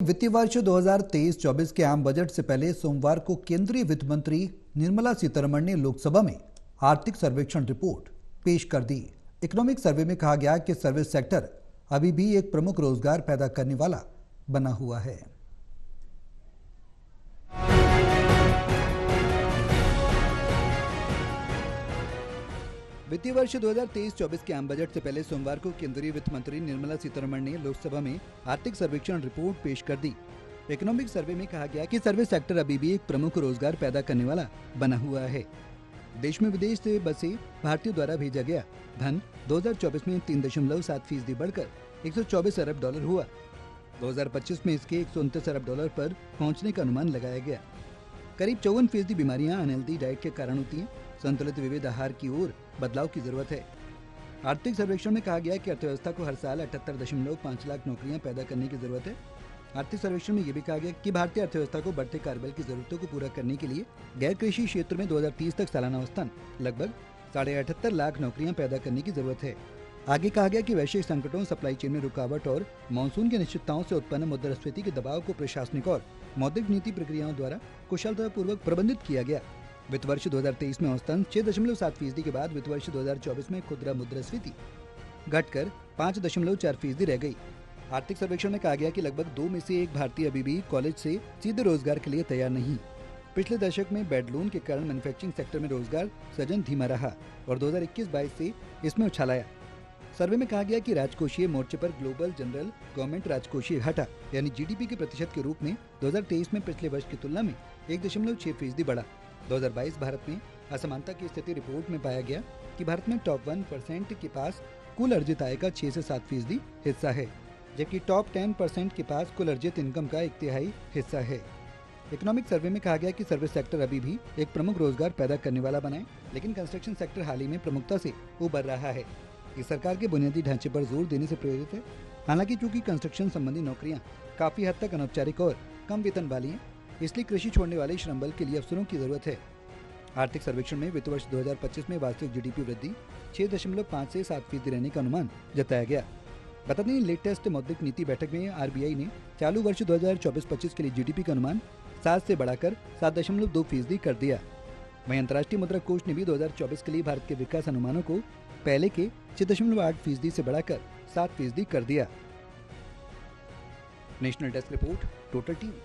वित्तीय वर्ष 2023-24 के आम बजट से पहले सोमवार को केंद्रीय वित्त मंत्री निर्मला सीतारमण ने लोकसभा में आर्थिक सर्वेक्षण रिपोर्ट पेश कर दी। इकोनॉमिक सर्वे में कहा गया कि सर्विस सेक्टर अभी भी एक प्रमुख रोजगार पैदा करने वाला बना हुआ है। वित्तीय वर्ष 2023-24 के आम बजट से पहले सोमवार को केंद्रीय वित्त मंत्री निर्मला सीतारमण ने लोकसभा में आर्थिक सर्वेक्षण रिपोर्ट पेश कर दी। इकोनॉमिक सर्वे में कहा गया कि सर्विस सेक्टर अभी भी एक प्रमुख रोजगार पैदा करने वाला बना हुआ है। देश में विदेश से बसे भारतीयों द्वारा भेजा गया धन 2024 में 3.7% बढ़कर 124 अरब डॉलर हुआ। 2025 में इसके 129 अरब डॉलर पर पहुंचने का अनुमान लगाया गया। करीब 54% बीमारियां अनहेल्दी डाइट के कारण होती हैं। संतुलित विविध आहार की ओर बदलाव की जरूरत है। आर्थिक सर्वेक्षण में कहा गया कि अर्थव्यवस्था को हर साल 78.5 लाख नौकरियां पैदा करने की जरूरत है। आर्थिक सर्वेक्षण में यह भी कहा गया कि भारतीय अर्थव्यवस्था को बढ़ते कार्यबल की जरूरतों को पूरा करने के लिए गैर कृषि क्षेत्र में 2030 तक सालाना औसतन लगभग 78.5 लाख नौकरियां पैदा करने की जरूरत है। आगे कहा गया कि वैश्विक संकटों, सप्लाई चेन में रुकावट और मानसून की अनिश्चितताओं से उत्पन्न मुद्रास्फीति के दबाव को प्रशासनिक और मौद्रिक नीति प्रक्रियाओं द्वारा कुशलतापूर्वक प्रबंधित किया गया। वित्त वर्ष 2023 में औसतन 6.7% के बाद वित्त वर्ष 2024 में खुदरा मुद्रास्फीति घटकर 5.4% रह गई। आर्थिक सर्वेक्षण में कहा गया कि लगभग 2 में से 1 भारतीय अभी भी कॉलेज से सीधे रोजगार के लिए तैयार नहीं। पिछले दशक में बैड लोन के कारण मैन्युफैक्चरिंग सेक्टर में रोजगार सृजन धीमा रहा और 2021-22 से इसमें उछाल आया। सर्वे में कहा गया कि राजकोषीय मोर्चे पर ग्लोबल जनरल गवर्नमेंट राजकोषीय घाटा यानी जीडीपी के प्रतिशत के रूप में 2023 में पिछले वर्ष की तुलना में 1.6% बढ़ा। 2022 भारत में असमानता की स्थिति रिपोर्ट में पाया गया कि भारत में टॉप 1% के पास कुल अर्जित आय का 6 से 7% हिस्सा है, जबकि टॉप 10% के पास कुल अर्जित इनकम का 1/3 हिस्सा है। इकोनॉमिक सर्वे में कहा गया कि सर्विस सेक्टर अभी भी एक प्रमुख रोजगार पैदा करने वाला बना है, लेकिन कंस्ट्रक्शन सेक्टर हाल ही में प्रमुखता से उभर रहा है। ये सरकार के बुनियादी ढांचे पर जोर देने से प्रेरित है। हालांकि चूंकि कंस्ट्रक्शन संबंधी नौकरियां काफी हद तक अनौपचारिक और कम वेतन वाली हैं, इसलिए कृषि छोड़ने वाले श्रम बल के लिए अवसरों की जरूरत है। आर्थिक सर्वेक्षण में वित्त वर्ष 2025 में वास्तविक जीडीपी वृद्धि 6.5 से 7% रहने का अनुमान जताया गया। बता दें, लेटेस्ट मौद्रिक नीति बैठक में आरबीआई ने चालू वर्ष 2024-25 के लिए जीडीपी का अनुमान 7 से बढ़ाकर 7.2% कर दिया। वहीं अंतर्राष्ट्रीय मुद्रा कोष ने भी 2024 के लिए भारत के विकास अनुमानों को पहले के 6.8% से बढ़ाकर 7% कर दिया। National desk report, total TV.